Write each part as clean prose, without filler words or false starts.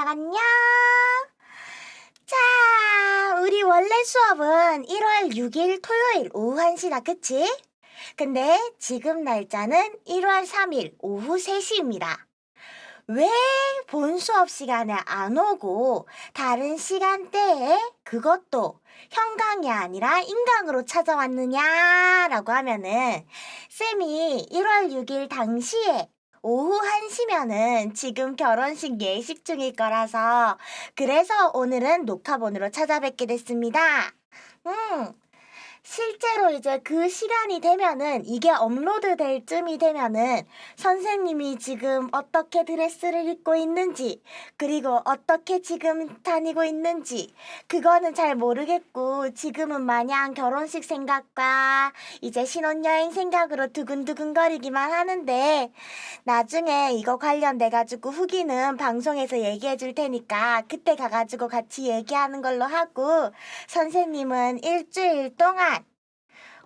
안녕. 자, 우리 원래 수업은 1월 6일 토요일 오후 1시다, 그치? 근데 지금 날짜는 1월 3일 오후 3시입니다. 왜 본 수업 시간에 안 오고 다른 시간대에 그것도 현강이 아니라 인강으로 찾아왔느냐라고 하면은 쌤이 1월 6일 당시에 오후 1시면은 지금 결혼식 예식 중일 거라서 그래서 오늘은 녹화본으로 찾아뵙게 됐습니다. 음. 실제로 이제 그 시간이 되면은 이게 업로드 될 쯤이 되면은 선생님이 지금 어떻게 드레스를 입고 있는지 그리고 어떻게 지금 다니고 있는지 그거는 잘 모르겠고 지금은 마냥 결혼식 생각과 이제 신혼여행 생각으로 두근두근거리기만 하는데 나중에 이거 관련돼 가지고 후기는 방송에서 얘기해 줄 테니까 그때 가가지고 같이 얘기하는 걸로 하고 선생님은 일주일 동안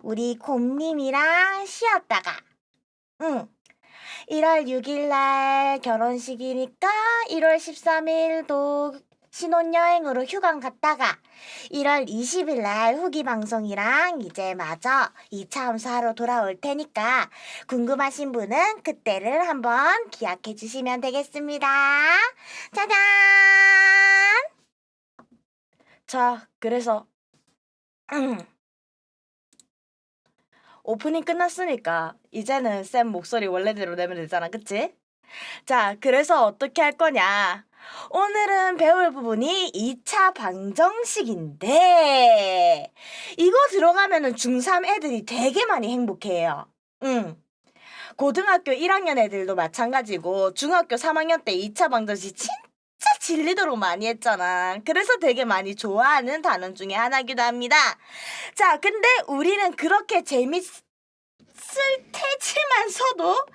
우리 곰님이랑 쉬었다가 1월 6일 날 결혼식이니까 1월 13일도 신혼여행으로 휴강 갔다가 1월 20일 날 후기 방송이랑 이제 마저 2차 함수하러 돌아올 테니까 궁금하신 분은 그때를 한번 기약해 주시면 되겠습니다. 짜잔! 자, 그래서 오프닝 끝났으니까 이제는 쌤 목소리 원래대로 내면 되잖아, 그치? 자, 그래서 어떻게 할 거냐? 오늘은 배울 부분이 2차 방정식인데 이거 들어가면은 중3 애들이 되게 많이 행복해요. 고등학교 1학년 애들도 마찬가지고 중학교 3학년 때 2차 방정식 진짜 질리도록 많이 했잖아. 그래서 되게 많이 좋아하는 단원 중에 하나이기도 합니다. 자, 근데 우리는 그렇게 재밌을 테지만서도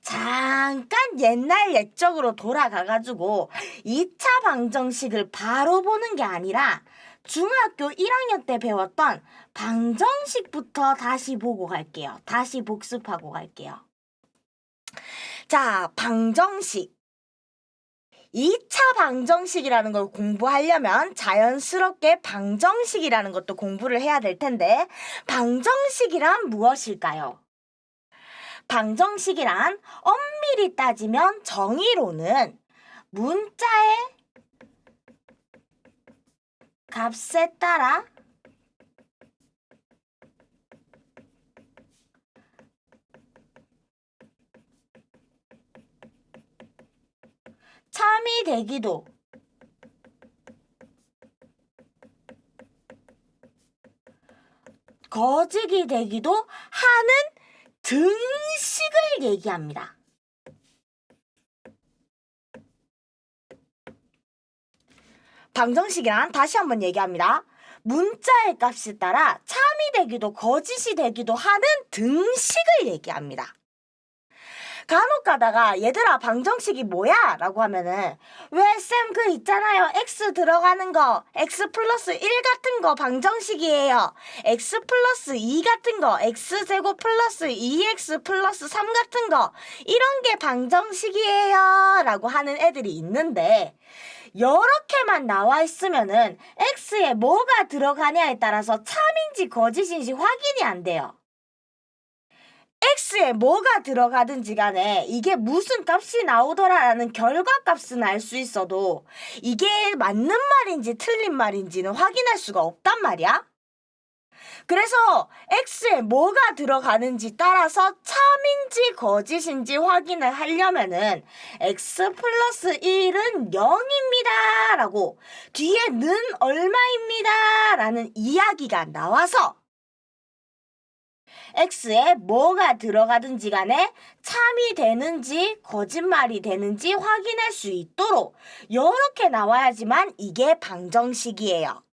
잠깐 옛날 옛적으로 돌아가가지고 2차 방정식을 바로 보는 게 아니라 중학교 1학년 때 배웠던 방정식부터 다시 보고 갈게요. 다시 복습하고 갈게요. 자, 방정식. 2차 방정식이라는 걸 공부하려면 자연스럽게 방정식이라는 것도 공부를 해야 될 텐데 방정식이란 무엇일까요? 방정식이란 엄밀히 따지면 정의로는 문자의 값에 따라 참이 되기도 거짓이 되기도 하는 등식을 얘기합니다. 방정식이란 다시 한번 얘기합니다. 문자의 값에 따라 참이 되기도 거짓이 되기도 하는 등식을 얘기합니다. 간혹 가다가 얘들아 방정식이 뭐야? 라고 하면은 왜 쌤 그 있잖아요. x 들어가는 거 x 플러스 1 같은 거 방정식이에요. x 플러스 2 같은 거 x제곱 플러스 2x 플러스 3 같은 거 이런 게 방정식이에요. 라고 하는 애들이 있는데 이렇게만 나와 있으면은 x에 뭐가 들어가냐에 따라서 참인지 거짓인지 확인이 안 돼요. x에 뭐가 들어가든지 간에 이게 무슨 값이 나오더라라는 결과값은 알 수 있어도 이게 맞는 말인지 틀린 말인지는 확인할 수가 없단 말이야. 그래서 x에 뭐가 들어가는지 따라서 참인지 거짓인지 확인을 하려면은 x 플러스 1은 0입니다 라고 뒤에 는 얼마입니다 라는 이야기가 나와서 x에 뭐가 들어가든지 간에 참이 되는지 거짓말이 되는지 확인할 수 있도록 이렇게 나와야지만 이게 방정식이에요.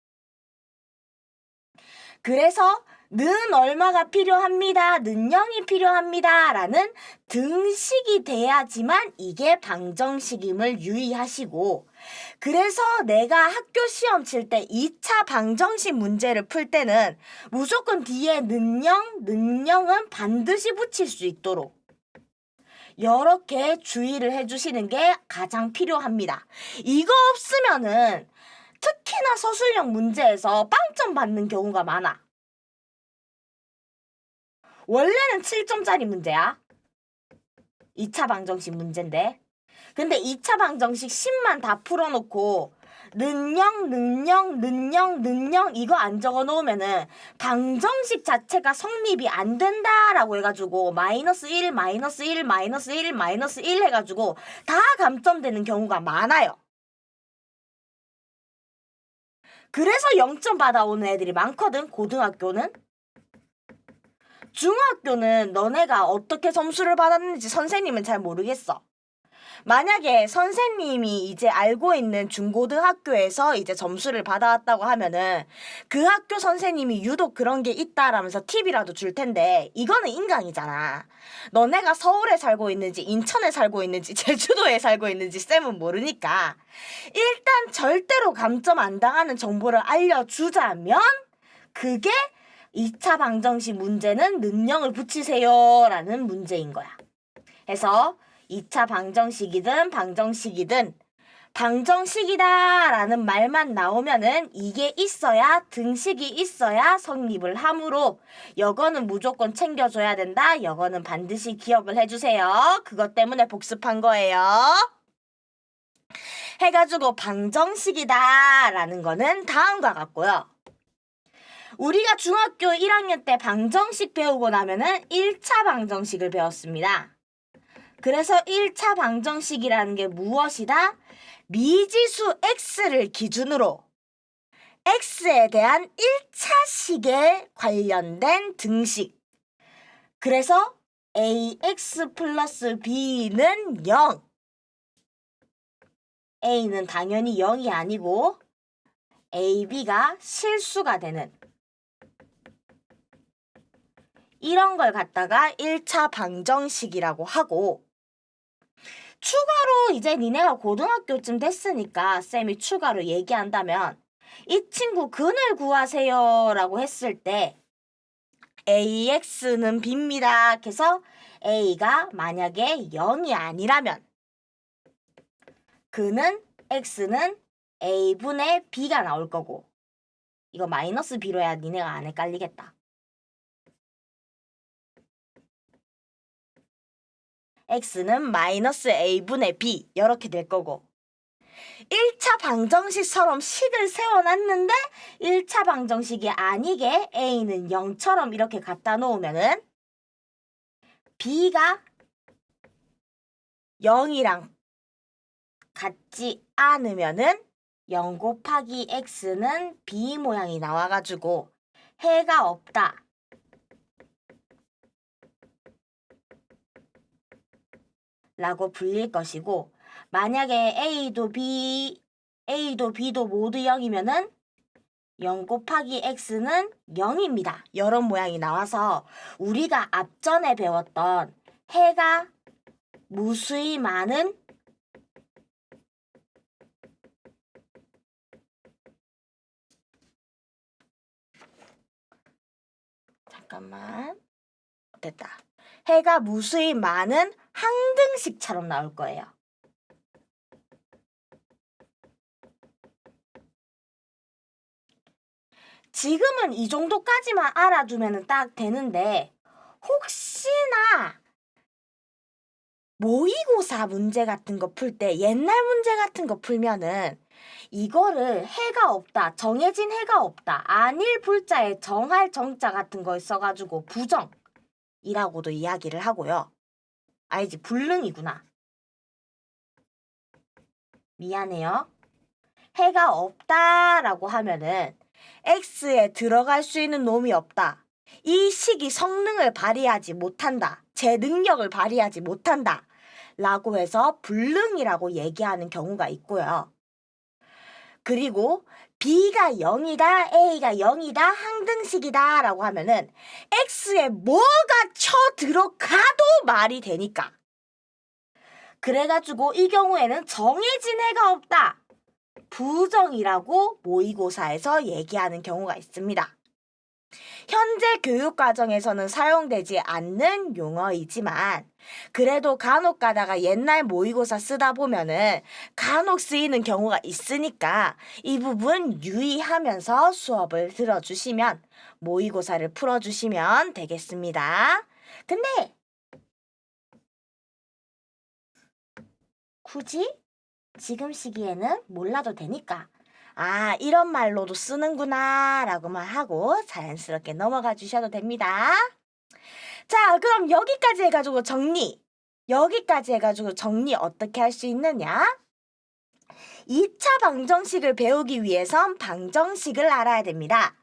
그래서 는 얼마가 필요합니다. 는 0이 필요합니다. 라는 등식이 돼야지만 이게 방정식임을 유의하시고 그래서 내가 학교 시험 칠 때 2차 방정식 문제를 풀 때는 무조건 뒤에 는 0, 는 0은 반드시 붙일 수 있도록 이렇게 주의를 해주시는 게 가장 필요합니다. 이거 없으면은 특히나 서술형 문제에서 빵점 받는 경우가 많아. 원래는 7점짜리 문제야. 2차 방정식 문제인데. 근데 2차 방정식 10만 다 풀어놓고 능령 이거 안 적어놓으면은 방정식 자체가 성립이 안 된다라고 해가지고 마이너스 1 해가지고 다 감점되는 경우가 많아요. 그래서 0점 받아오는 애들이 많거든. 고등학교는. 중학교는 너네가 어떻게 점수를 받았는지 선생님은 잘 모르겠어. 만약에 선생님이 이제 알고 있는 중고등학교에서 이제 점수를 받아왔다고 하면은 그 학교 선생님이 유독 그런 게 있다라면서 팁이라도 줄 텐데 이거는 인강이잖아. 너네가 서울에 살고 있는지 인천에 살고 있는지 제주도에 살고 있는지 쌤은 모르니까 일단 절대로 감점 안 당하는 정보를 알려주자면 그게 2차 방정식 문제는 능령을 붙이세요 라는 문제인 거야. 해서 2차 방정식이든 방정식이든 방정식이다 라는 말만 나오면은 이게 있어야 등식이 있어야 성립을 하므로 이거는 무조건 챙겨줘야 된다. 이거는 반드시 기억을 해주세요. 그것 때문에 복습한 거예요. 해가지고 방정식이다 라는 거는 다음과 같고요. 우리가 중학교 1학년 때 방정식 배우고 나면은 1차 방정식을 배웠습니다. 그래서 1차 방정식이라는 게 무엇이다? 미지수 x를 기준으로 x에 대한 1차식에 관련된 등식. 그래서 ax 플러스 b는 0. a는 당연히 0이 아니고 ab가 실수가 되는 이런 걸 갖다가 1차 방정식이라고 하고 추가로 이제 니네가 고등학교쯤 됐으니까 쌤이 추가로 얘기한다면 이 친구 근을 구하세요 라고 했을 때 AX는 B입니다. 그래서 A가 만약에 0이 아니라면 근은 X는 A분의 B가 나올 거고 이거 마이너스 B로 해야 니네가 안 헷갈리겠다. x는 마이너스 a분의 b 이렇게 될 거고 1차 방정식처럼 식을 세워놨는데 1차 방정식이 아니게 a는 0처럼 이렇게 갖다 놓으면은 b가 0이랑 같지 않으면은 0 곱하기 x는 b 모양이 나와가지고 해가 없다. 라고 불릴 것이고 만약에 A도 B도 모두 0이면은 0 곱하기 X는 0입니다. 이런 모양이 나와서 우리가 앞전에 배웠던 해가 무수히 많은 잠깐만 됐다. 해가 무수히 많은 항등식처럼 나올 거예요. 지금은 이 정도까지만 알아두면 딱 되는데 혹시나 모의고사 문제 같은 거 풀 때 옛날 문제 같은 거 풀면은 이거를 해가 없다, 정해진 해가 없다, 아닐 불자에 정할 정자 같은 거 있어가지고 부정이라고도 이야기를 하고요. 알지? 불능이구나. 미안해요. 해가 없다라고 하면은 X에 들어갈 수 있는 놈이 없다. 이 식이 성능을 발휘하지 못한다. 제 능력을 발휘하지 못한다. 라고 해서 불능이라고 얘기하는 경우가 있고요. 그리고 B가 0이다, A가 0이다, 항등식이다 라고 하면은 X에 뭐가 쳐들어가도 말이 되니까. 그래가지고 이 경우에는 정해진 해가 없다. 부정이라고 모의고사에서 얘기하는 경우가 있습니다. 현재 교육과정에서는 사용되지 않는 용어이지만 그래도 간혹 가다가 옛날 모의고사 쓰다 보면은 간혹 쓰이는 경우가 있으니까 이 부분 유의하면서 수업을 들어주시면 모의고사를 풀어주시면 되겠습니다. 근데 굳이 지금 시기에는 몰라도 되니까 아, 이런 말로도 쓰는구나 라고만 하고 자연스럽게 넘어가 주셔도 됩니다. 자, 그럼 여기까지 해가지고 정리 어떻게 할 수 있느냐? 2차 방정식을 배우기 위해선 방정식을 알아야 됩니다.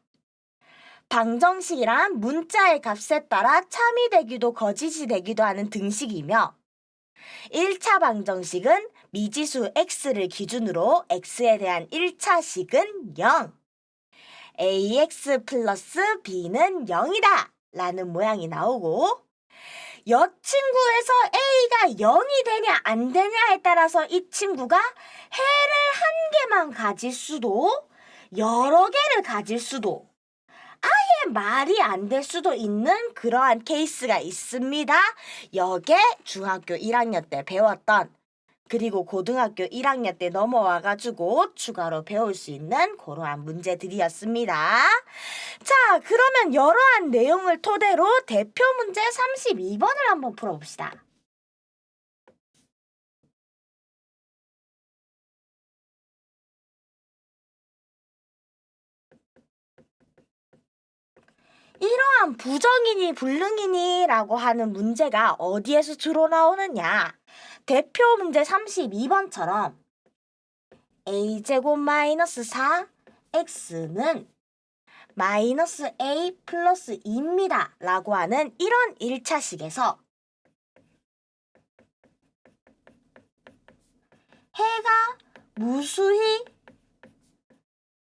방정식이란 문자의 값에 따라 참이 되기도 거짓이 되기도 하는 등식이며 1차 방정식은 미지수 x를 기준으로 x에 대한 1차식은 0, ax 플러스 b는 0이다 라는 모양이 나오고 여친구에서 a가 0이 되냐 안 되냐에 따라서 이 친구가 해를 한 개만 가질 수도 여러 개를 가질 수도 아예 말이 안 될 수도 있는 그러한 케이스가 있습니다. 여기에 중학교 1학년 때 배웠던 그리고 고등학교 1학년 때 넘어와가지고 추가로 배울 수 있는 그러한 문제들이었습니다. 자, 그러면 여러한 내용을 토대로 대표 문제 32번을 한번 풀어봅시다. 이러한 부정이니 불능이니 라고 하는 문제가 어디에서 주로 나오느냐? 대표 문제 32번처럼 a제곱 마이너스 4 x는 마이너스 a 플러스 2입니다 라고 하는 이런 1차식에서 해가 무수히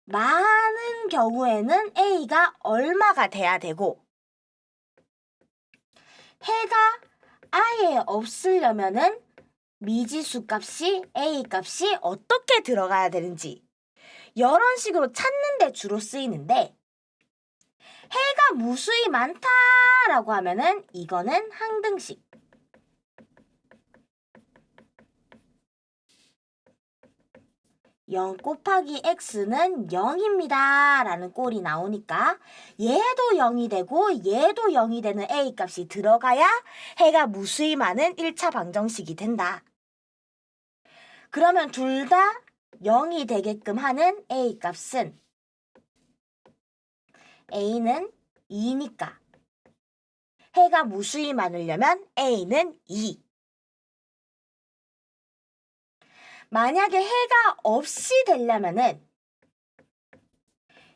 많은 경우에는 a가 얼마가 돼야 되고 해가 아예 없으려면은 미지수 값이 a 값이 어떻게 들어가야 되는지 이런 식으로 찾는 데 주로 쓰이는데 해가 무수히 많다라고 하면은 이거는 항등식. 0 곱하기 x는 0입니다 라는 꼴이 나오니까 얘도 0이 되고 얘도 0이 되는 a 값이 들어가야 해가 무수히 많은 1차 방정식이 된다. 그러면 둘 다 0이 되게끔 하는 a 값은 a는 2니까 해가 무수히 많으려면 a는 2. 만약에 해가 없이 되려면은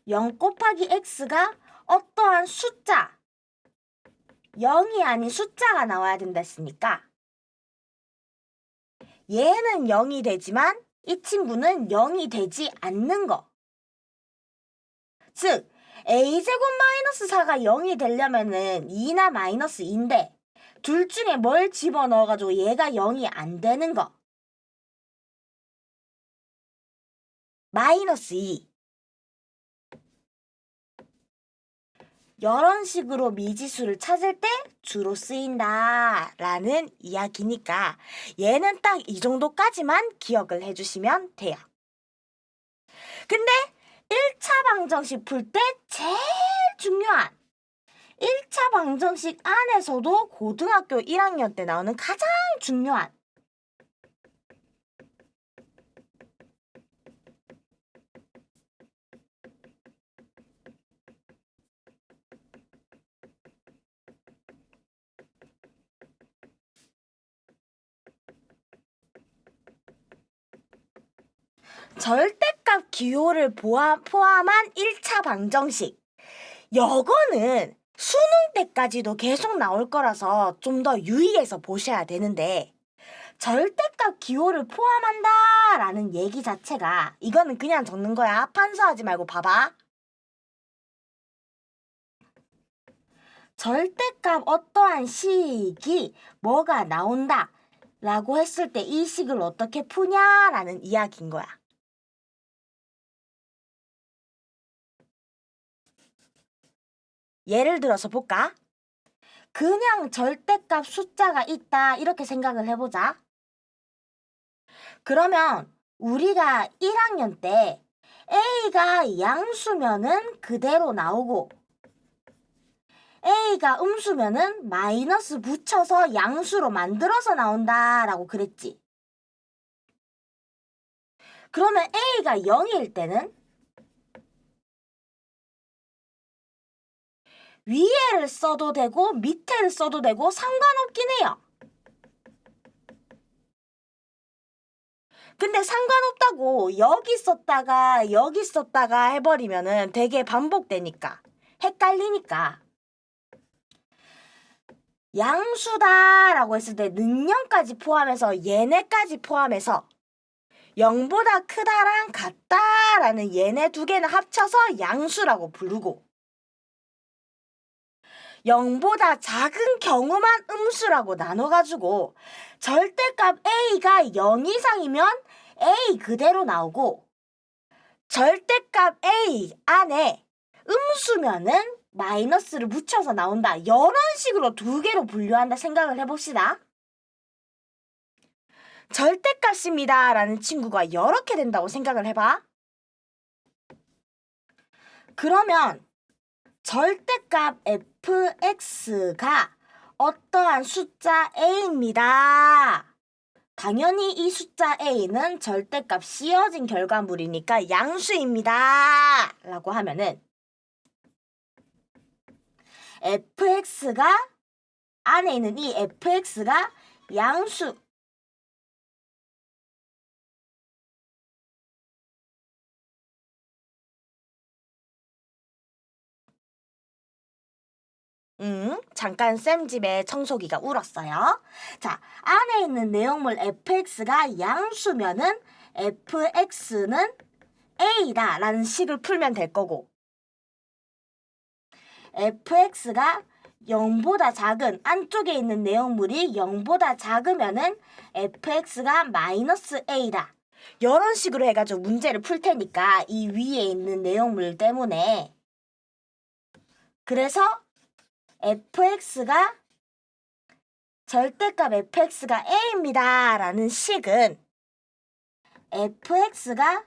0 곱하기 x가 어떠한 숫자 0이 아닌 숫자가 나와야 된다 했으니까 얘는 0이 되지만 이 친구는 0이 되지 않는 거. 즉 a제곱 마이너스 4가 0이 되려면은 2나 마이너스 2인데 둘 중에 뭘 집어넣어가지고 얘가 0이 안 되는 거. 마이너스 2. 이런 식으로 미지수를 찾을 때 주로 쓰인다 라는 이야기니까 얘는 딱 이 정도까지만 기억을 해주시면 돼요. 근데 1차 방정식 풀 때 제일 중요한 1차 방정식 안에서도 고등학교 1학년 때 나오는 가장 중요한 절대값 기호를 포함한 1차 방정식. 요거는 수능 때까지도 계속 나올 거라서 좀 더 유의해서 보셔야 되는데 절대값 기호를 포함한다 라는 얘기 자체가 이거는 그냥 적는 거야. 판서하지 말고 봐봐. 절대값 어떠한 식이 뭐가 나온다 라고 했을 때 이 식을 어떻게 푸냐라는 이야기인 거야. 예를 들어서 볼까? 그냥 절대값 숫자가 있다 이렇게 생각을 해보자. 그러면 우리가 1학년 때 A가 양수면은 그대로 나오고 A가 음수면은 마이너스 붙여서 양수로 만들어서 나온다라고 그랬지. 그러면 A가 0일 때는 위에를 써도 되고 밑에를 써도 되고 상관없긴 해요. 근데 상관없다고 여기 썼다가 해버리면은 되게 반복되니까 헷갈리니까 양수다라고 했을 때 능량까지 포함해서 얘네까지 포함해서 0보다 크다랑 같다라는 얘네 두 개는 합쳐서 양수라고 부르고 0보다 작은 경우만 음수라고 나눠가지고 절대값 A가 0 이상이면 A 그대로 나오고 절대값 A 안에 음수면은 마이너스를 붙여서 나온다. 이런 식으로 두 개로 분류한다 생각을 해봅시다. 절대값입니다 라는 친구가 이렇게 된다고 생각을 해봐. 그러면 절대값 fx가 어떠한 숫자 a입니다. 당연히 이 숫자 a는 절대값 씌어진 결과물이니까 양수입니다 라고 하면은 fx가 안에 있는 이 fx가 양수 잠깐 쌤 집에 청소기가 울었어요. 자, 안에 있는 내용물 fx가 양수면은 fx는 a다 라는 식을 풀면 될 거고 fx가 0보다 작은 안쪽에 있는 내용물이 0보다 작으면은 fx가 마이너스 a다. 이런 식으로 해가지고 문제를 풀 테니까 이 위에 있는 내용물 때문에 그래서 fx가 절대값 fx가 a입니다 라는 식은 fx가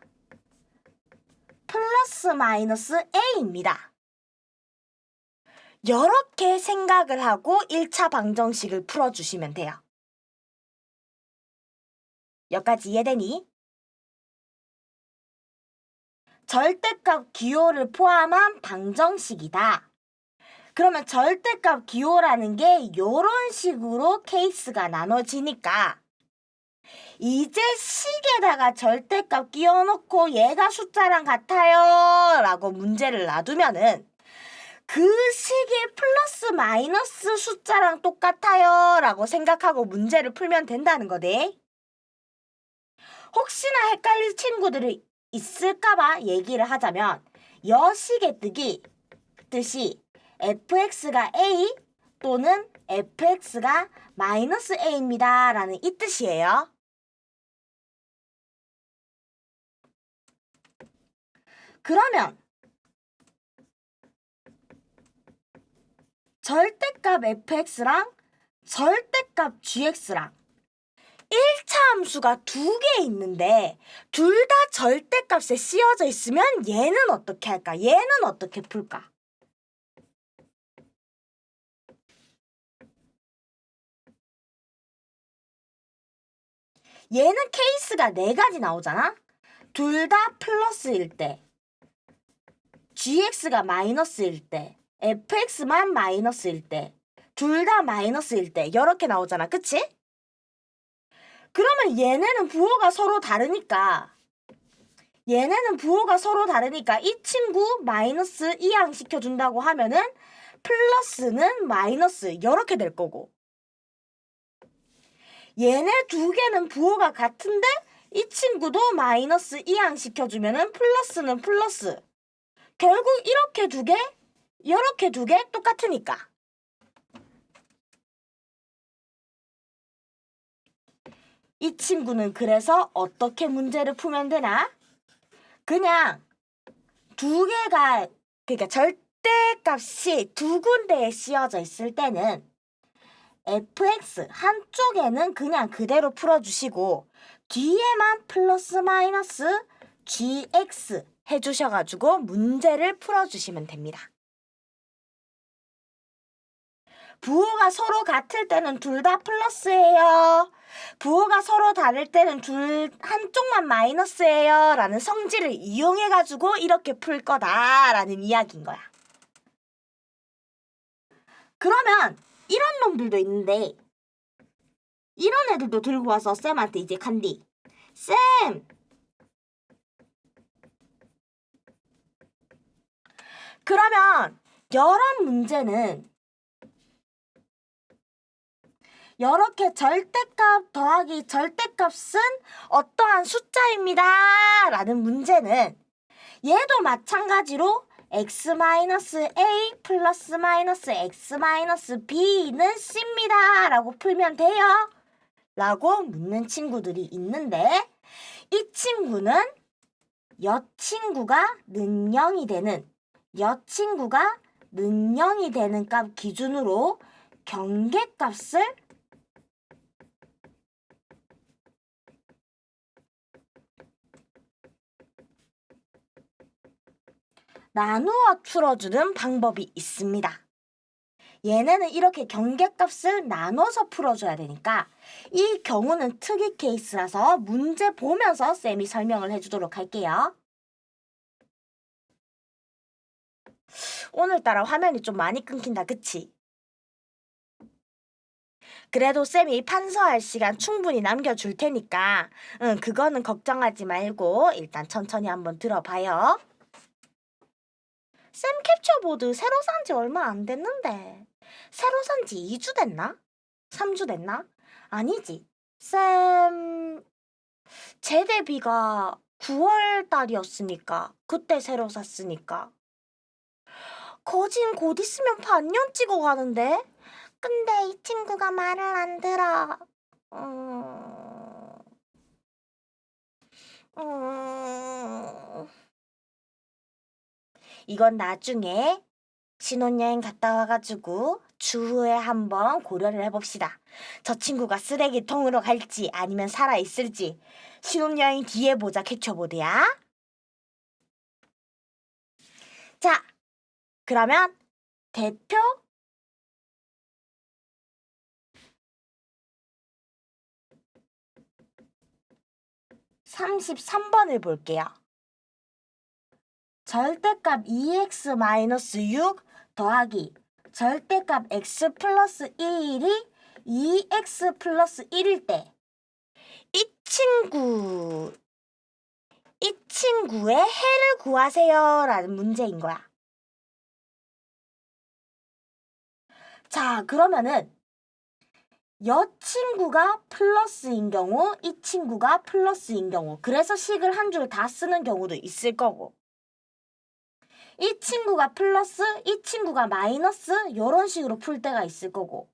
플러스 마이너스 a입니다. 이렇게 생각을 하고 1차 방정식을 풀어주시면 돼요. 여기까지 이해되니? 절대값 기호를 포함한 방정식이다. 그러면 절대값 기호라는 게 이런 식으로 케이스가 나눠지니까 이제 식에다가 절대값 끼워놓고 얘가 숫자랑 같아요 라고 문제를 놔두면은 그 식이 플러스 마이너스 숫자랑 똑같아요 라고 생각하고 문제를 풀면 된다는 거네. 혹시나 헷갈릴 친구들이 있을까봐 얘기를 하자면 여식의 뜻이 fx가 a 또는 fx가 마이너스 a입니다 라는 이 뜻이에요. 그러면 절대값 fx랑 절대값 gx랑 1차 함수가 두 개 있는데 둘 다 절대값에 씌워져 있으면 얘는 어떻게 할까? 얘는 어떻게 풀까? 얘는 케이스가 4가지 나오잖아? 둘 다 플러스일 때, gx가 마이너스일 때, fx만 마이너스일 때, 둘 다 마이너스일 때 이렇게 나오잖아. 그치? 그러면 얘네는 부호가 서로 다르니까 이 친구 마이너스 이항시켜준다고 하면은 플러스는 마이너스 이렇게 될 거고 얘네 두 개는 부호가 같은데 이 친구도 마이너스 이항시켜주면은 플러스는 플러스 결국 이렇게 두 개 똑같으니까 이 친구는 그래서 어떻게 문제를 풀면 되나? 그냥 두 개가 그러니까 절대값이 두 군데에 씌워져 있을 때는 fx 한쪽에는 그냥 그대로 풀어주시고 뒤에만 플러스 마이너스 gx 해주셔가지고 문제를 풀어주시면 됩니다. 부호가 서로 같을 때는 둘 다 플러스예요. 부호가 서로 다를 때는 한쪽만 마이너스예요. 라는 성질을 이용해가지고 이렇게 풀 거다라는 이야기인 거야. 그러면 이런 놈들도 있는데 이런 애들도 들고 와서 쌤한테 이제 간디. 쌤! 그러면 이런 문제는 이렇게 절대값 더하기 절대값은 어떠한 숫자입니다. 라는 문제는 얘도 마찬가지로 x-a 플러스 마이너스 x-b는 c입니다. 라고 풀면 돼요. 라고 묻는 친구들이 있는데 이 친구는 여친구가 는 0이 되는 값 기준으로 경계값을 나누어 풀어주는 방법이 있습니다. 얘네는 이렇게 경계값을 나눠서 풀어줘야 되니까 이 경우는 특이 케이스라서 문제 보면서 쌤이 설명을 해주도록 할게요. 오늘따라 화면이 좀 많이 끊긴다, 그치? 그래도 쌤이 판서할 시간 충분히 남겨줄 테니까 그거는 걱정하지 말고 일단 천천히 한번 들어봐요. 쌤 캡처보드 새로 산 지 얼마 안 됐는데 새로 산 지 2주 됐나? 3주 됐나? 아니지. 쌤 제대비가 9월 달이었으니까 그때 새로 샀으니까 거진 곧 있으면 반년 찍어가는데 근데 이 친구가 말을 안 들어. 이건 나중에 신혼여행 갔다 와가지고 추후에 한번 고려를 해봅시다. 저 친구가 쓰레기통으로 갈지 아니면 살아있을지 신혼여행 뒤에 보자 캡처보드야. 자, 그러면 대표 33번을 볼게요. 절대값 2x-6 더하기 절대값 x 플러스 1이 2x 플러스 1일 때 이 친구의 해를 구하세요 라는 문제인 거야. 자, 그러면은 여친구가 플러스인 경우, 이 친구가 플러스인 경우, 그래서 식을 한 줄 다 쓰는 경우도 있을 거고 이 친구가 플러스, 이 친구가 마이너스 이런 식으로 풀 때가 있을 거고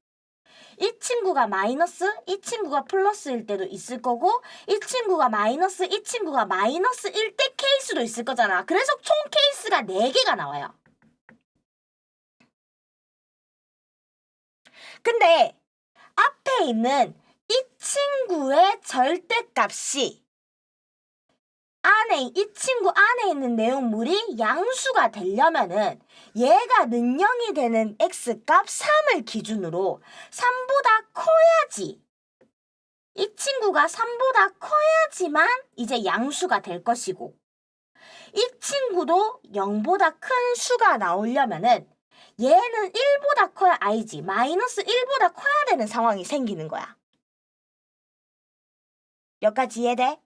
이 친구가 마이너스, 이 친구가 플러스일 때도 있을 거고 이 친구가 마이너스, 이 친구가 마이너스일 때 케이스도 있을 거잖아. 그래서 총 케이스가 4개가 나와요. 근데 앞에 있는 이 친구의 절대값이 이 친구 안에 있는 내용물이 양수가 되려면은 얘가 는 0이 되는 x값 3을 기준으로 3보다 커야지. 이 친구가 3보다 커야지만 이제 양수가 될 것이고 이 친구도 0보다 큰 수가 나오려면은 얘는 1보다 커야 아니지. 마이너스 1보다 커야 되는 상황이 생기는 거야. 여기까지 이해돼?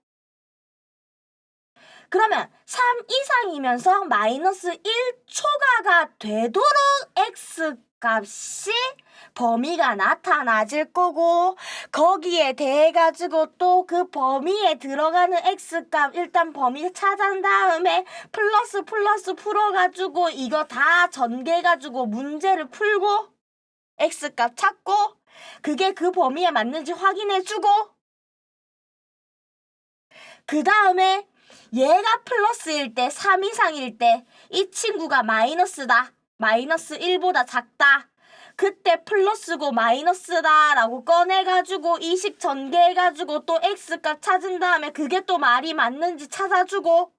그러면 3 이상이면서 마이너스 1초가가 되도록 x값이 범위가 나타나질 거고 거기에 대해 가지고 또 그 범위에 들어가는 x값 일단 범위 찾은 다음에 플러스 풀어가지고 이거 다 전개해가지고 문제를 풀고 x값 찾고 그게 그 범위에 맞는지 확인해주고 그 다음에 얘가 플러스일 때 3 이상일 때 이 친구가 마이너스다. 마이너스 1보다 작다. 그때 플러스고 마이너스다 라고 꺼내가지고 이식 전개해가지고 또 x값 찾은 다음에 그게 또 말이 맞는지 찾아주고,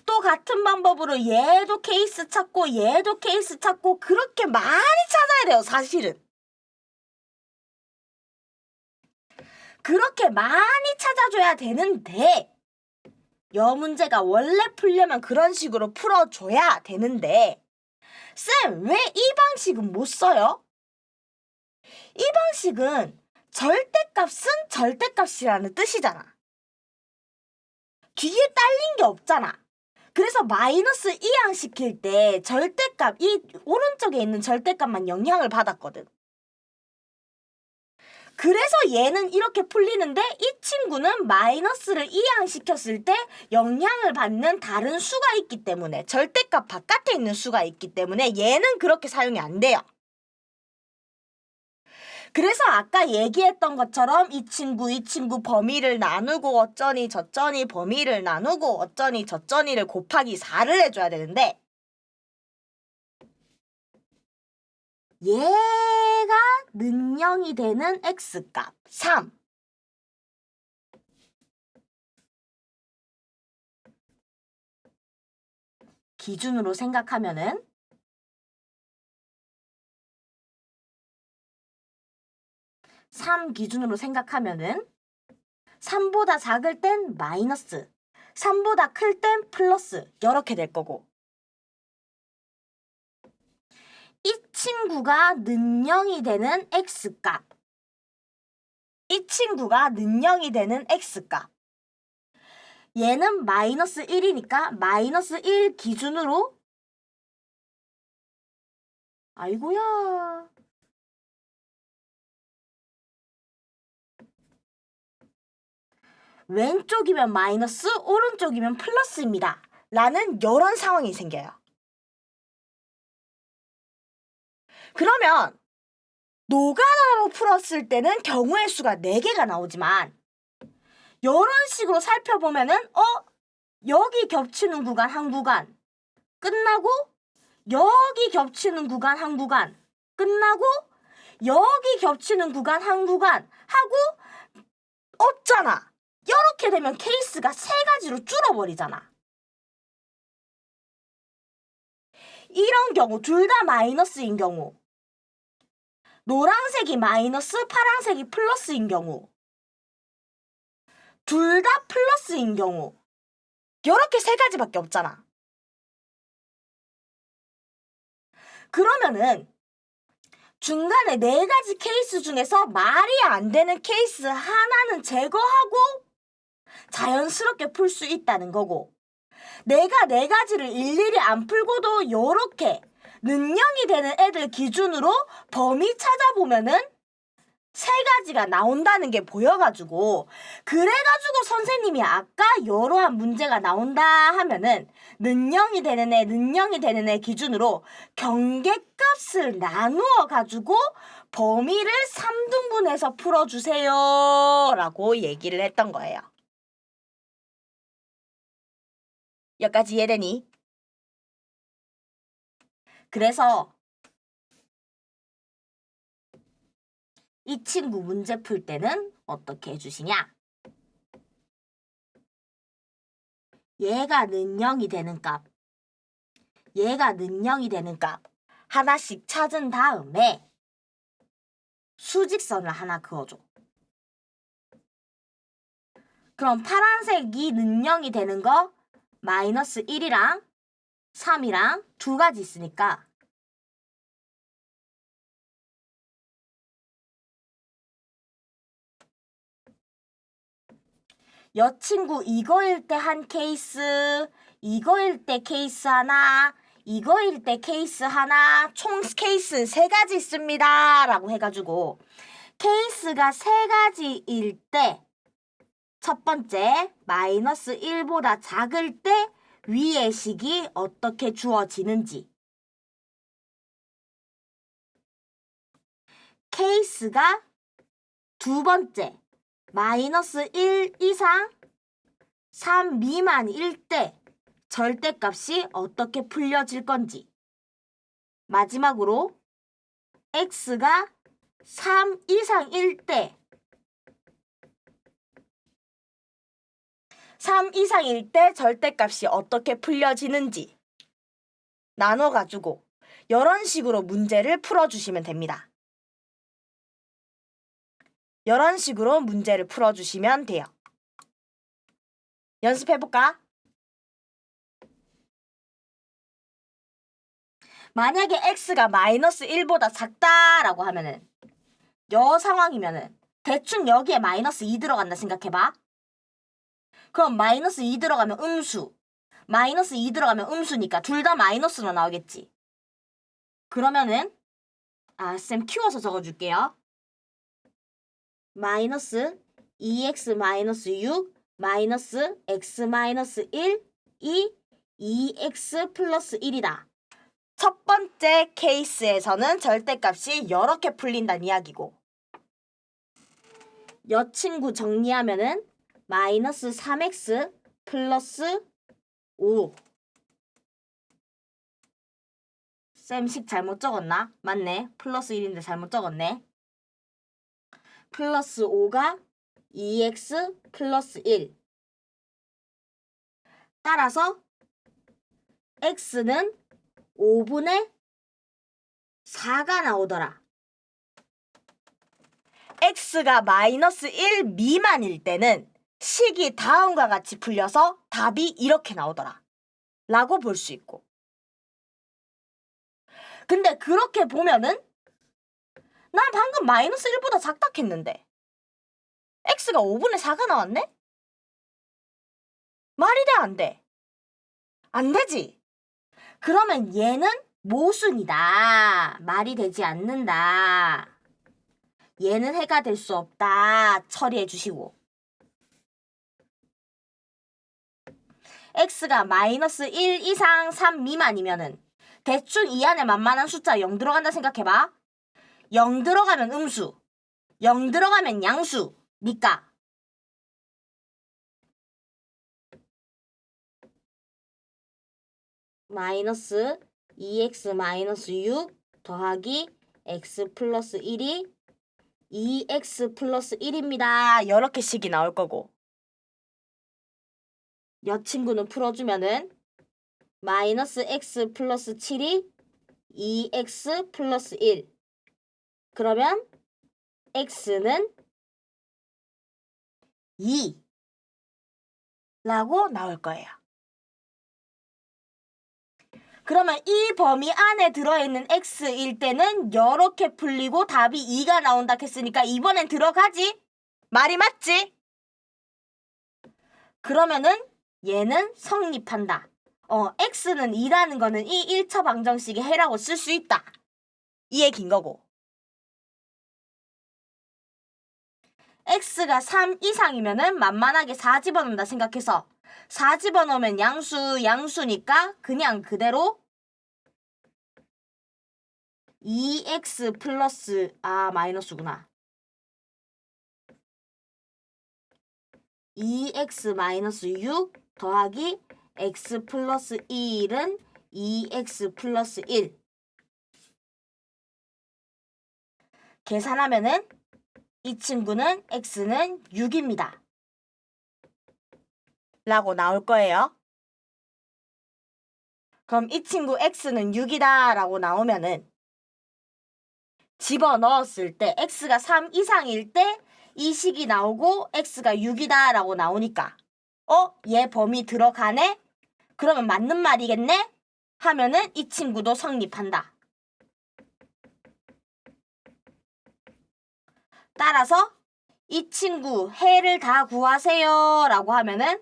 또 같은 방법으로 얘도 케이스 찾고 얘도 케이스 찾고 그렇게 많이 찾아야 돼요. 사실은 그렇게 많이 찾아줘야 되는데, 여 문제가 원래 풀려면 그런 식으로 풀어줘야 되는데, 쌤, 왜 이 방식은 못 써요? 이 방식은 절대값은 절대값이라는 뜻이잖아. 뒤에 딸린 게 없잖아. 그래서 마이너스 이항시킬 때 절대값, 이 오른쪽에 있는 절대값만 영향을 받았거든. 그래서 얘는 이렇게 풀리는데 이 친구는 마이너스를 이항시켰을 때 영향을 받는 다른 수가 있기 때문에, 절대값 바깥에 있는 수가 있기 때문에 얘는 그렇게 사용이 안 돼요. 그래서 아까 얘기했던 것처럼 이 친구 범위를 나누고 어쩌니 저쩌니 범위를 나누고 어쩌니 저쩌니를 곱하기 4를 해줘야 되는데, 얘가 능령이 되는 x값 3, 기준으로 생각하면은 3 기준으로 생각하면은 3보다 작을 땐 마이너스, 3보다 클 땐 플러스 이렇게 될 거고, 이 친구가 능령이 되는 x값, 이 친구가 능령이 되는 x값, 얘는 마이너스 1이니까 마이너스 1 기준으로, 아이고야, 왼쪽이면 마이너스, 오른쪽이면 플러스입니다 라는 이런 상황이 생겨요. 그러면 노가다로 풀었을 때는 경우의 수가 4개가 나오지만, 이런 식으로 살펴보면은 여기 겹치는 구간 한 구간 끝나고, 여기 겹치는 구간 한 구간 끝나고, 여기 겹치는 구간 한 구간 하고 없잖아. 이렇게 되면 케이스가 3가지로 줄어버리잖아. 이런 경우, 둘 다 마이너스인 경우, 노란색이 마이너스, 파란색이 플러스인 경우, 둘 다 플러스인 경우, 이렇게 3가지밖에 없잖아. 그러면은 중간에 4가지 케이스 중에서 말이 안 되는 케이스 하나는 제거하고 자연스럽게 풀 수 있다는 거고, 내가 4가지를 일일이 안 풀고도 이렇게 능령이 되는 애들 기준으로 범위 찾아보면은 3가지가 나온다는 게 보여가지고, 그래가지고 선생님이 아까 이러한 문제가 나온다 하면은 능령이 되는 애 기준으로 경계값을 나누어가지고 범위를 3등분해서 풀어주세요 라고 얘기를 했던 거예요. 여기까지 이해되니? 그래서 이 친구 문제 풀 때는 어떻게 해주시냐? 얘가 능령이 되는 값, 얘가 능령이 되는 값 하나씩 찾은 다음에 수직선을 하나 그어줘. 그럼 파란색이 능령이 되는 거 마이너스 1이랑 3이랑 2가지 있으니까 여 친구 이거일 때 한 케이스, 이거일 때 케이스 하나, 이거일 때 케이스 하나, 총 케이스 3가지 있습니다 라고 해가지고 케이스가 3가지일 때 첫 번째 마이너스 1보다 작을 때 위의 식이 어떻게 주어지는지, 케이스가 두 번째 마이너스 1 이상 3 미만일 때 절대값이 어떻게 풀려질 건지. 마지막으로 x가 3 이상일 때 3 이상일 때 절대값이 어떻게 풀려지는지 나눠가지고 이런 식으로 문제를 풀어주시면 됩니다. 이런 식으로 문제를 풀어주시면 돼요. 연습해볼까? 만약에 x가 마이너스 1보다 작다라고 하면은 요 상황이면은 대충 여기에 마이너스 2 들어간다 생각해봐. 그럼 마이너스 2 들어가면 음수, 마이너스 2 들어가면 음수니까 둘 다 마이너스로 나오겠지. 그러면은 쌤 키워서 적어줄게요. 마이너스 2x 마이너스 6 마이너스 x 마이너스 1 이 2x 플러스 1이다. 첫 번째 케이스에서는 절대값이 이렇게 풀린다는 이야기고 여 친구 정리하면은 마이너스 3x 플러스 5 쌤식 잘못 적었나? 맞네. 플러스 1인데 잘못 적었네. 플러스 5가 2x 플러스 1 따라서 x는 5분의 4가 나오더라. x가 마이너스 1 미만일 때는 식이 다음과 같이 풀려서 답이 이렇게 나오더라. 라고 볼 수 있고. 근데 그렇게 보면은 난 방금 마이너스 1보다 작다 했는데 x가 5분의 4가 나왔네? 말이 돼, 안 돼? 안 되지? 그러면 얘는 모순이다. 말이 되지 않는다. 얘는 해가 될 수 없다. 처리해 주시고. x가 마이너스 1 이상 3 미만이면은 대충 이 안에 만만한 숫자 0 들어간다 생각해봐. 0 들어가면 음수, 0 들어가면 양수니까 마이너스 2x 마이너스 6 더하기 x 플러스 1이 2x 플러스 1입니다. 이렇게 식이 나올 거고 여 친구는 풀어주면은 마이너스 x 플러스 7이 2x 플러스 1 그러면 x는 2 라고 나올 거예요. 그러면 이 범위 안에 들어있는 x일 때는 이렇게 풀리고 답이 2가 나온다 했으니까 이번엔 들어가지? 말이 맞지? 그러면은 얘는 성립한다. x는 2라는 거는 이 1차 방정식의 해라고 쓸 수 있다. 이 얘기인 거고. x가 3 이상이면은 만만하게 4 집어넣는다 생각해서 4 집어넣으면 양수니까 그냥 그대로 2x 플러스 마이너스구나. 2x 마이너스 6 더하기 x 플러스 1은 2x 플러스 1 계산하면은 이 친구는 x는 6입니다. 라고 나올 거예요. 그럼 이 친구 x는 6이다 라고 나오면은 집어넣었을 때 x가 3 이상일 때 이 식이 나오고 x가 6이다 라고 나오니까 얘 범위 들어가네? 그러면 맞는 말이겠네? 하면은 이 친구도 성립한다. 따라서 이 친구 해를 다 구하세요 라고 하면은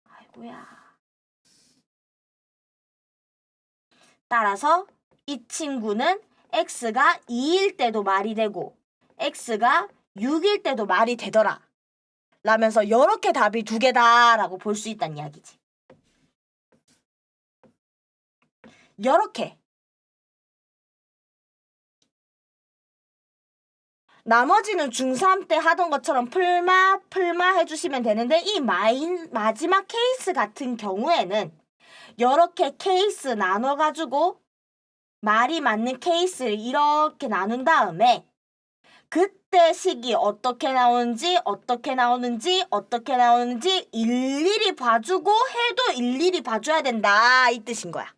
아이고야. 따라서 이 친구는 x가 2일 때도 말이 되고 x가 6일 때도 말이 되더라 라면서 이렇게 답이 두 개다 라고 볼 수 있다는 이야기지. 이렇게 나머지는 중3 때 하던 것처럼 풀마 해주시면 되는데 이 마지막 케이스 같은 경우에는 이렇게 케이스 나눠가지고 말이 맞는 케이스를 이렇게 나눈 다음에 그때 식이 어떻게 나오는지 일일이 봐주고 해도 일일이 봐줘야 된다 이 뜻인 거야.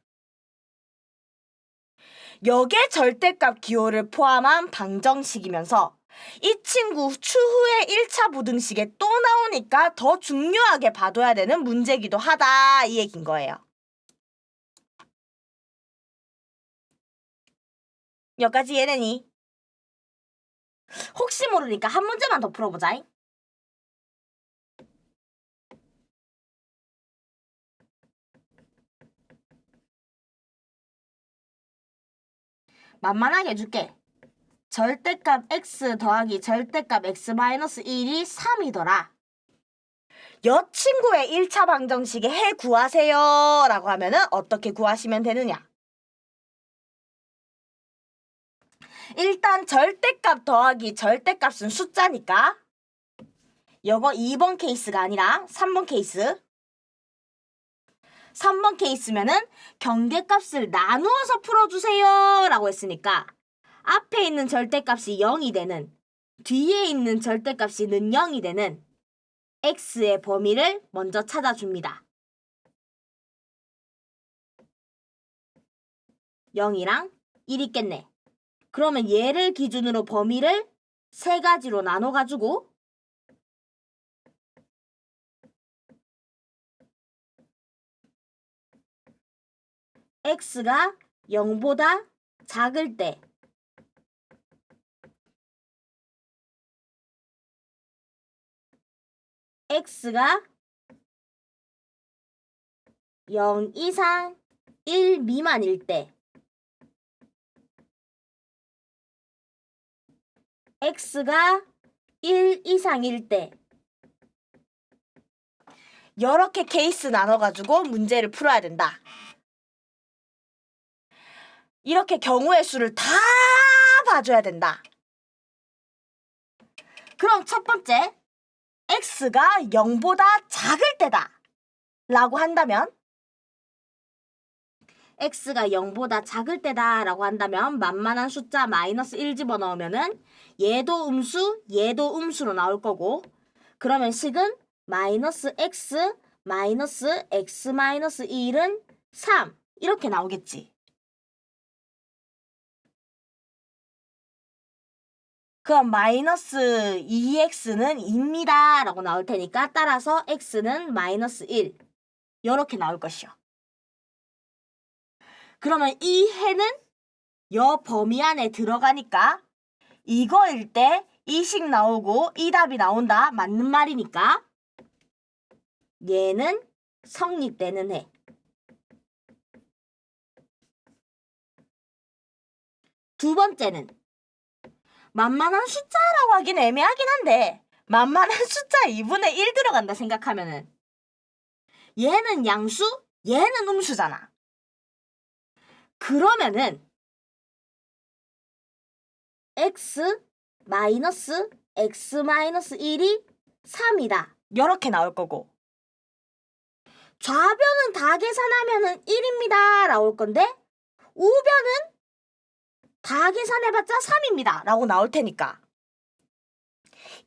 역의 절대값 기호를 포함한 방정식이면서 이 친구 추후에 1차 부등식에 또 나오니까 더 중요하게 봐둬야 되는 문제기도 하다 이 얘기인 거예요. 여기까지 이해되니? 혹시 모르니까 한 문제만 더 풀어보자. 만만하게 해줄게. 절대값 x 더하기 절대값 x 마이너스 1이 3이더라. 여 친구의 1차 방정식에 해 구하세요 라고 하면은 어떻게 구하시면 되느냐? 일단 절대값 더하기 절대값은 숫자니까 요거 2번 케이스가 아니라 3번 케이스. 3번 케이스면은 경계값을 나누어서 풀어주세요 라고 했으니까 앞에 있는 절대값이 0이 되는, 뒤에 있는 절대값이 0이 되는 x의 범위를 먼저 찾아줍니다. 0이랑 1 있겠네. 그러면 얘를 기준으로 범위를 세 가지로 나눠가지고 x가 0보다 작을 때 x가 0 이상 1 미만일 때 x가 1 이상일 때 이렇게 케이스 나눠가지고 문제를 풀어야 된다. 이렇게 경우의 수를 다 봐줘야 된다. 그럼 첫 번째 x가 0보다 작을 때다 라고 한다면 x가 0보다 작을 때다 라고 한다면 만만한 숫자 마이너스 1 집어넣으면은 얘도 음수로 나올 거고 그러면 식은 마이너스 x 마이너스 x 마이너스 1은 3 이렇게 나오겠지. 그럼 마이너스 2x는 2입니다 라고 나올 테니까 따라서 x는 마이너스 1 이렇게 나올 것이요. 그러면 이 해는 여 범위 안에 들어가니까 이거일 때 이 식 나오고 이 답이 나온다 맞는 말이니까 얘는 성립되는 해. 두 번째는 만만한 숫자라고 하긴 애매하긴 한데 만만한 숫자 2분의 1 들어간다 생각하면은 얘는 양수, 얘는 음수잖아. 그러면은 x 마이너스 x 마이너스 1이 3이다. 이렇게 나올 거고 좌변은 다 계산하면은 1입니다. 나올 건데 우변은 다 계산해봤자 3입니다. 라고 나올 테니까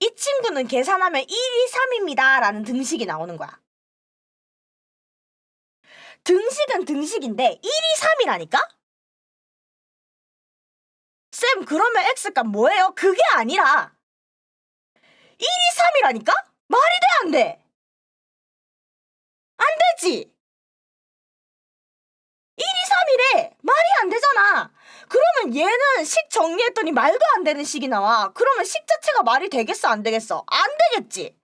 이 친구는 계산하면 1이 3입니다. 라는 등식이 나오는 거야. 등식은 등식인데 1이 3이라니까? 쌤 그러면 x값 뭐예요? 그게 아니라 1이 3이라니까? 말이 돼 안 돼? 안 되지? 1이 3이래. 말이 안 되잖아. 그러면 얘는 식 정리했더니 말도 안 되는 식이 나와. 그러면 식 자체가 말이 되겠어 안 되겠어? 안 되겠지.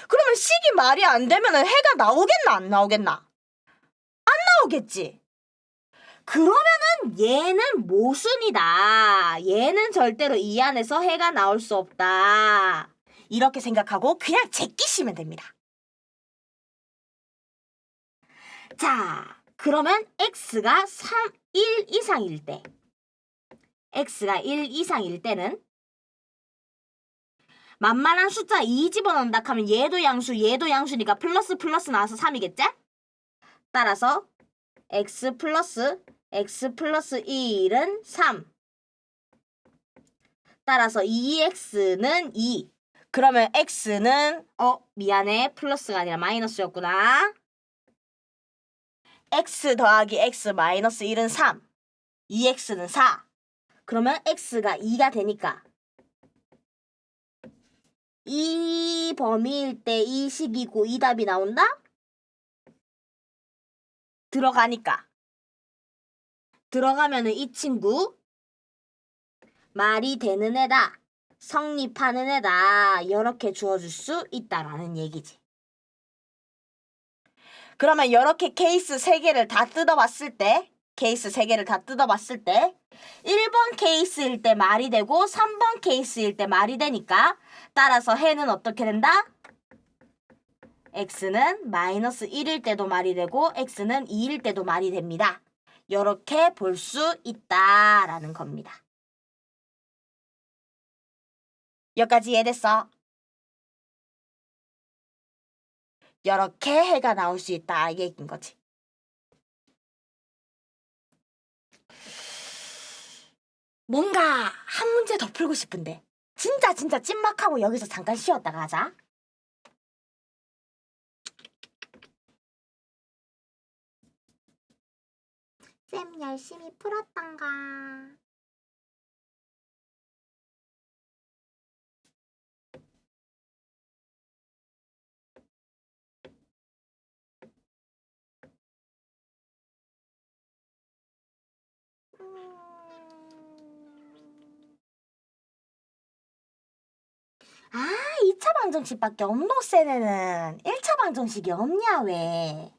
그러면 식이 말이 안 되면 해가 나오겠나 안 나오겠나? 안 나오겠지. 그러면은 얘는 모순이다. 얘는 절대로 이 안에서 해가 나올 수 없다. 이렇게 생각하고 그냥 제끼시면 됩니다. 자, 그러면 x가 1 이상일 때 x가 1 이상일 때는 만만한 숫자 2 집어넣는다 하면 얘도 양수니까 플러스 나와서 3이겠지? 따라서 x 플러스 1은 3. 따라서 2x는 2. 그러면 x는 미안해. 플러스가 아니라 마이너스였구나. x 더하기 x 마이너스 1은 3. 2x는 4. 그러면 x가 2가 되니까 이 범위일 때 이 식이고 이 답이 나온다? 들어가니까. 들어가면은 이 친구 말이 되는 애다. 성립하는 애다. 이렇게 주어줄 수 있다라는 얘기지. 그러면 이렇게 케이스 3개를 다 뜯어봤을 때 1번 케이스일 때 말이 되고 3번 케이스일 때 말이 되니까 따라서 해는 어떻게 된다? x는 마이너스 1일 때도 말이 되고 x는 2일 때도 말이 됩니다. 이렇게 볼 수 있다라는 겁니다. 여기까지 이해됐어? 이렇게 해가 나올 수 있다 이 얘기인 거지. 뭔가 한 문제 더 풀고 싶은데 진짜 찐막하고 여기서 잠깐 쉬었다가 하자. 쌤 열심히 풀었단가. 아, 2차 방정식밖에 없노 쌤에는. 1차 방정식이 없냐 왜.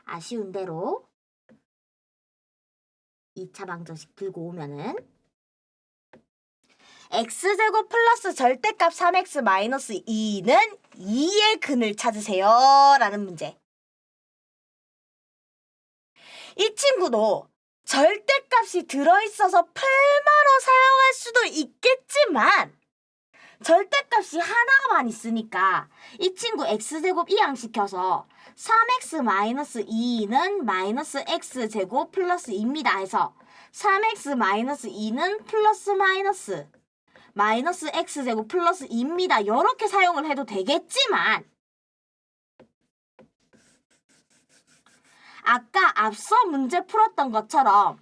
아쉬운 대로 2차 방정식 들고 오면은 x제곱 플러스 절대값 3x 마이너스 2는 2의 근을 찾으세요 라는 문제. 이 친구도 절대값이 들어있어서 풀마로 사용할 수도 있겠지만 절대값이 하나만 있으니까 이 친구 x제곱 이항시켜서 3x 마이너스 2는 마이너스 x제곱 플러스 2입니다 해서 3x 마이너스 2는 플러스 마이너스 x제곱 플러스 2입니다. 이렇게 사용을 해도 되겠지만 아까 앞서 문제 풀었던 것처럼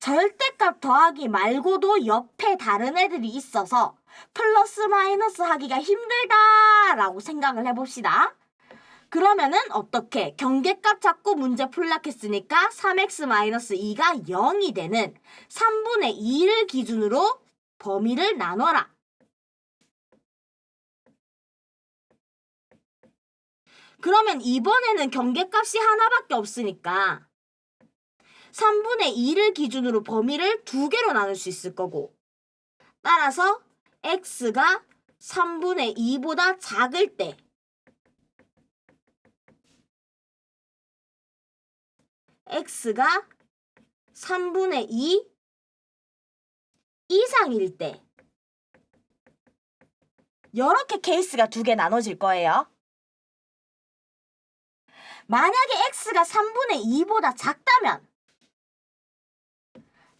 절대값 더하기 말고도 옆에 다른 애들이 있어서 플러스 마이너스 하기가 힘들다라고 생각을 해봅시다. 그러면은 어떻게? 경계값 잡고 문제 풀라 했으니까 3x 마이너스 2가 0이 되는 3분의 2를 기준으로 범위를 나눠라. 그러면 이번에는 경계값이 하나밖에 없으니까 3분의 2를 기준으로 범위를 2개로 나눌 수 있을 거고 따라서 x가 3분의 2보다 작을 때 x가 3분의 2 이상일 때 이렇게 케이스가 2개 나눠질 거예요. 만약에 x가 3분의 2보다 작다면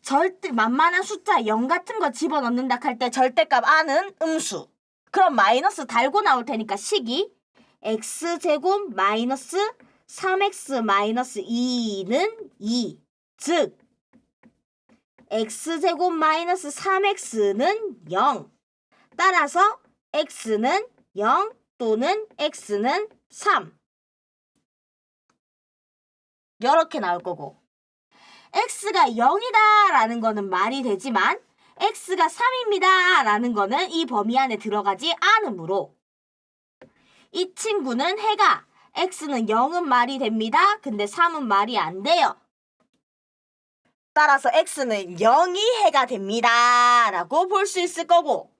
절대 만만한 숫자 0 같은 거 집어넣는다 할 때 절대값 r은 음수. 그럼 마이너스 달고 나올 테니까 식이 x제곱 마이너스 3x 마이너스 2는 2. 즉 x제곱 마이너스 3x는 0. 따라서 x는 0 또는 x는 3. 이렇게 나올 거고 x가 0이다 라는 거는 말이 되지만 x가 3입니다 라는 거는 이 범위 안에 들어가지 않으므로 이 친구는 해가 x는 0은 말이 됩니다. 근데 3은 말이 안 돼요. 따라서 x는 0이 해가 됩니다 라고 볼 수 있을 거고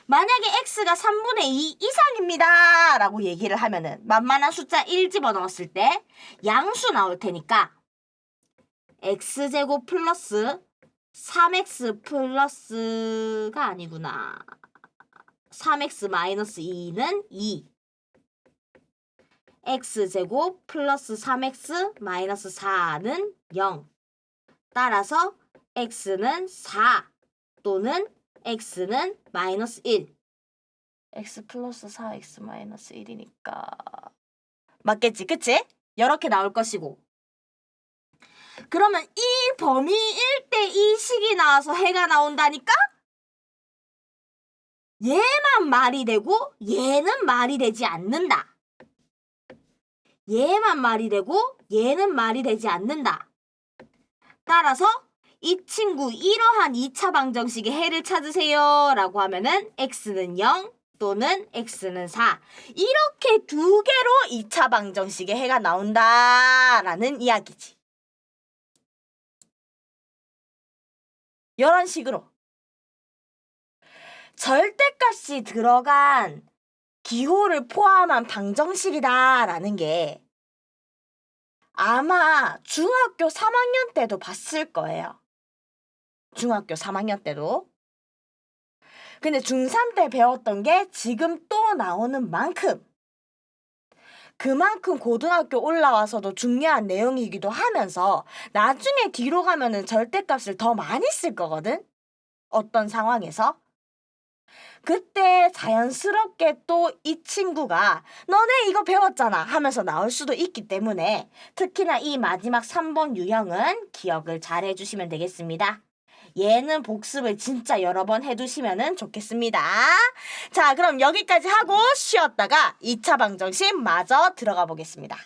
만약에 x가 3분의 2 이상입니다 라고 얘기를 하면은 만만한 숫자 1 집어넣었을 때 양수 나올 테니까 x제곱 플러스 3x 플러스가 아니구나. 3x 마이너스 2는 2. x제곱 플러스 3x 마이너스 4는 0. 따라서 x는 4 또는 x는 마이너스 1. x 플러스 4x 마이너스 1이니까 맞겠지, 그치? 이렇게 나올 것이고. 그러면 이 범위 1대2 식이 나와서 해가 나온다니까? 얘만 말이 되고 얘는 말이 되지 않는다. 얘만 말이 되고 얘는 말이 되지 않는다. 따라서 이 친구 이러한 2차 방정식의 해를 찾으세요 라고 하면은 x는 0 또는 x는 4 이렇게 두 개로 2차 방정식의 해가 나온다라는 이야기지. 이런 식으로 절대값이 들어간 기호를 포함한 방정식이다라는 게 아마 중학교 3학년 때도 봤을 거예요. 중학교 3학년 때도. 근데 중3 때 배웠던 게 지금 또 나오는 만큼 그만큼 고등학교 올라와서도 중요한 내용이기도 하면서 나중에 뒤로 가면은 절대값을 더 많이 쓸 거거든? 어떤 상황에서? 그때 자연스럽게 또 이 친구가 너네 이거 배웠잖아 하면서 나올 수도 있기 때문에 특히나 이 마지막 3번 유형은 기억을 잘 해주시면 되겠습니다. 얘는 복습을 진짜 여러 번 해두시면 좋겠습니다. 자, 그럼 여기까지 하고 쉬었다가 2차 방정식 마저 들어가 보겠습니다.